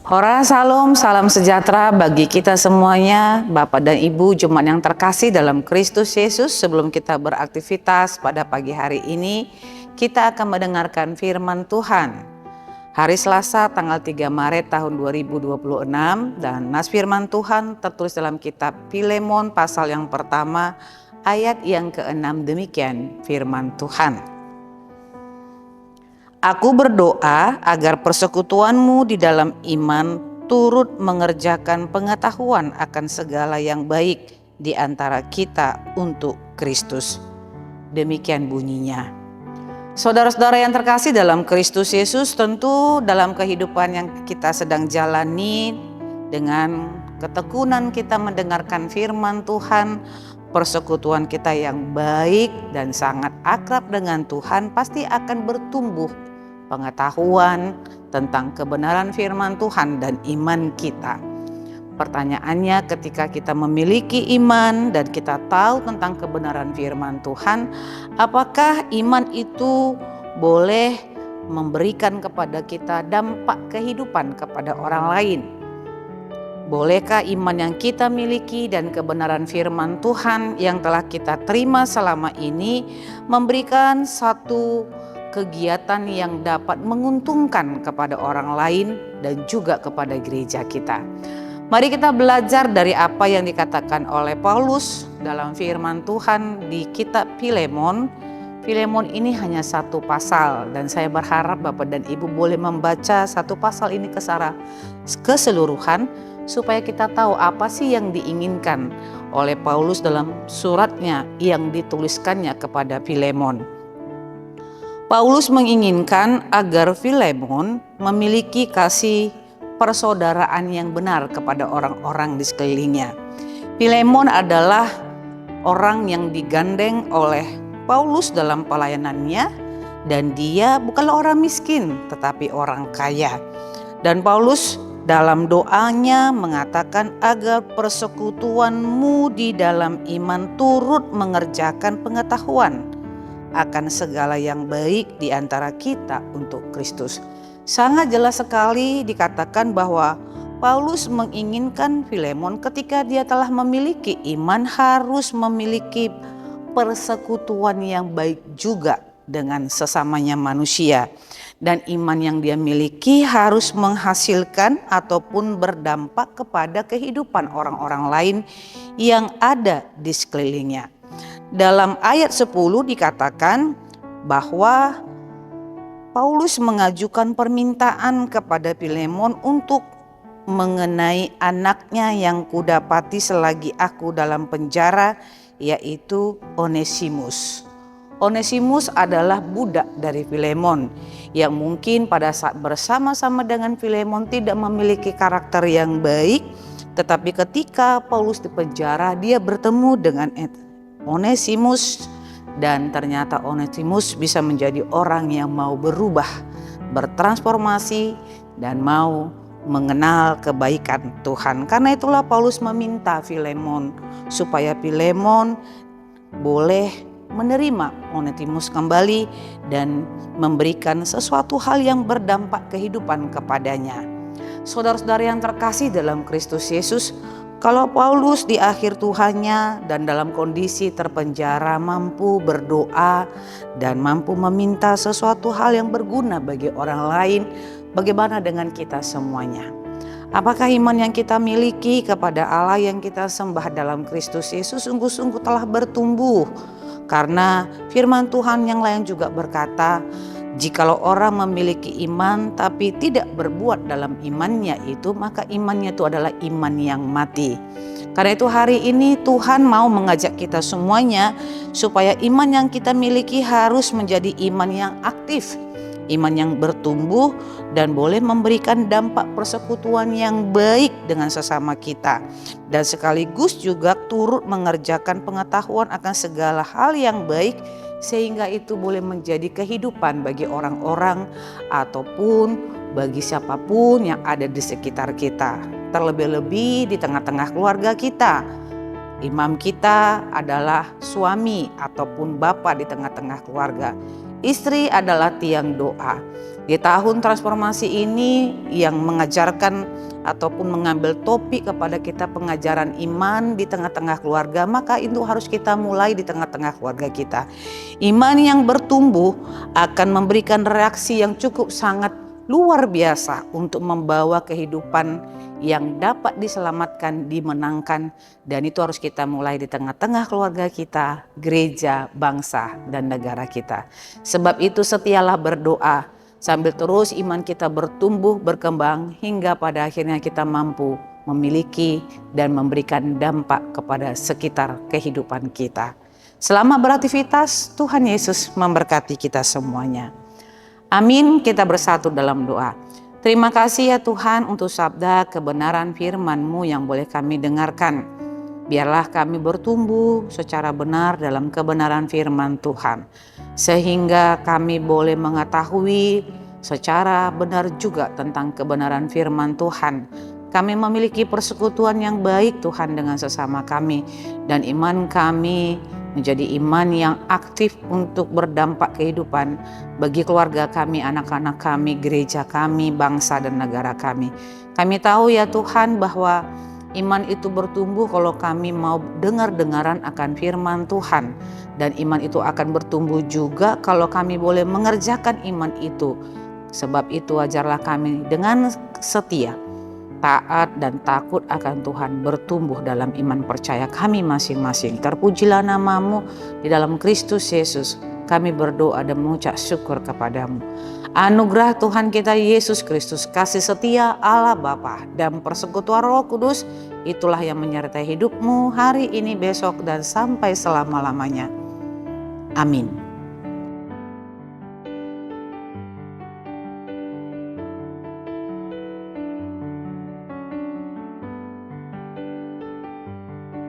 Ora Salam, salam sejahtera bagi kita semuanya, Bapak dan Ibu jemaat yang terkasih dalam Kristus Yesus. Sebelum kita beraktivitas pada pagi hari ini, kita akan mendengarkan firman Tuhan. Hari Selasa tanggal 3 Maret tahun 2026, dan nas firman Tuhan tertulis dalam kitab Filemon pasal yang pertama ayat yang ke-6. Demikian firman Tuhan. Aku berdoa agar persekutuanmu di dalam iman turut mengerjakan pengetahuan akan segala yang baik di antara kita untuk Kristus. Demikian bunyinya. Saudara-saudara yang terkasih dalam Kristus Yesus, tentu dalam kehidupan yang kita sedang jalani, dengan ketekunan kita mendengarkan firman Tuhan, persekutuan kita yang baik dan sangat akrab dengan Tuhan pasti akan bertumbuh pengetahuan tentang kebenaran firman Tuhan dan iman kita. Pertanyaannya, ketika kita memiliki iman dan kita tahu tentang kebenaran firman Tuhan, apakah iman itu boleh memberikan kepada kita dampak kehidupan kepada orang lain? Bolehkah iman yang kita miliki dan kebenaran firman Tuhan yang telah kita terima selama ini memberikan satu kegiatan yang dapat menguntungkan kepada orang lain dan juga kepada gereja kita? Mari kita belajar dari apa yang dikatakan oleh Paulus dalam firman Tuhan di kitab Filemon. Filemon ini hanya satu pasal, dan saya berharap Bapak dan Ibu boleh membaca satu pasal ini secara keseluruhan supaya kita tahu apa sih yang diinginkan oleh Paulus dalam suratnya yang dituliskannya kepada Filemon. Paulus menginginkan agar Filemon memiliki kasih persaudaraan yang benar kepada orang-orang di sekelilingnya. Filemon adalah orang yang digandeng oleh Paulus dalam pelayanannya, dan dia bukanlah orang miskin tetapi orang kaya. Dan Paulus dalam doanya mengatakan agar persekutuanmu di dalam iman turut mengerjakan pengetahuan akan segala yang baik di antara kita untuk Kristus. Sangat jelas sekali dikatakan bahwa Paulus menginginkan Filemon ketika dia telah memiliki iman harus memiliki persekutuan yang baik juga dengan sesamanya manusia. Dan iman yang dia miliki harus menghasilkan ataupun berdampak kepada kehidupan orang-orang lain yang ada di sekelilingnya. Dalam ayat 10 dikatakan bahwa Paulus mengajukan permintaan kepada Filemon untuk mengenai anaknya yang kudapati selagi aku dalam penjara, yaitu Onesimus. Onesimus adalah budak dari Filemon yang mungkin pada saat bersama-sama dengan Filemon tidak memiliki karakter yang baik, tetapi ketika Paulus di penjara dia bertemu dengan Onesimus, dan ternyata Onesimus bisa menjadi orang yang mau berubah, bertransformasi, dan mau mengenal kebaikan Tuhan. Karena itulah Paulus meminta Filemon supaya Filemon boleh menerima Onesimus kembali dan memberikan sesuatu hal yang berdampak kehidupan kepadanya. Saudara-saudara yang terkasih dalam Kristus Yesus, kalau Paulus di akhir Tuhannya dan dalam kondisi terpenjara mampu berdoa dan mampu meminta sesuatu hal yang berguna bagi orang lain, bagaimana dengan kita semuanya? Apakah iman yang kita miliki kepada Allah yang kita sembah dalam Kristus Yesus sungguh-sungguh telah bertumbuh? Karena firman Tuhan yang lain juga berkata, jikalau orang memiliki iman tapi tidak berbuat dalam imannya itu, maka imannya itu adalah iman yang mati. Karena itu hari ini Tuhan mau mengajak kita semuanya supaya iman yang kita miliki harus menjadi iman yang aktif, iman yang bertumbuh dan boleh memberikan dampak persekutuan yang baik dengan sesama kita, dan sekaligus juga turut mengerjakan pengetahuan akan segala hal yang baik, sehingga itu boleh menjadi kehidupan bagi orang-orang ataupun bagi siapapun yang ada di sekitar kita, terlebih-lebih di tengah-tengah keluarga kita. Imam kita adalah suami ataupun bapak di tengah-tengah keluarga. Istri adalah tiang doa. Di tahun transformasi ini yang mengajarkan ataupun mengambil topik kepada kita pengajaran iman di tengah-tengah keluarga, maka itu harus kita mulai di tengah-tengah keluarga kita. Iman yang bertumbuh akan memberikan reaksi yang cukup sangat luar biasa untuk membawa kehidupan yang dapat diselamatkan, dimenangkan, dan itu harus kita mulai di tengah-tengah keluarga kita, gereja, bangsa, dan negara kita. Sebab itu setialah berdoa, sambil terus iman kita bertumbuh, berkembang, hingga pada akhirnya kita mampu memiliki dan memberikan dampak kepada sekitar kehidupan kita. Selamat beraktivitas, Tuhan Yesus memberkati kita semuanya. Amin, kita bersatu dalam doa. Terima kasih ya Tuhan untuk sabda kebenaran firman-Mu yang boleh kami dengarkan. Biarlah kami bertumbuh secara benar dalam kebenaran firman Tuhan. Sehingga kami boleh mengetahui secara benar juga tentang kebenaran firman Tuhan. Kami memiliki persekutuan yang baik Tuhan dengan sesama kami. Dan iman kami menjadi iman yang aktif untuk berdampak kehidupan bagi keluarga kami, anak-anak kami, gereja kami, bangsa dan negara kami. Kami tahu ya Tuhan bahwa iman itu bertumbuh kalau kami mau dengar-dengaran akan firman Tuhan. Dan iman itu akan bertumbuh juga kalau kami boleh mengerjakan iman itu. Sebab itu ajarlah kami dengan setia, taat dan takut akan Tuhan bertumbuh dalam iman percaya kami masing-masing. Terpujilah nama-Mu di dalam Kristus Yesus. Kami berdoa dan mengucap syukur kepadamu. Anugerah Tuhan kita Yesus Kristus, kasih setia Allah Bapa dan persekutuan Roh Kudus, itulah yang menyertai hidupmu hari ini, besok, dan sampai selama-lamanya. Amin.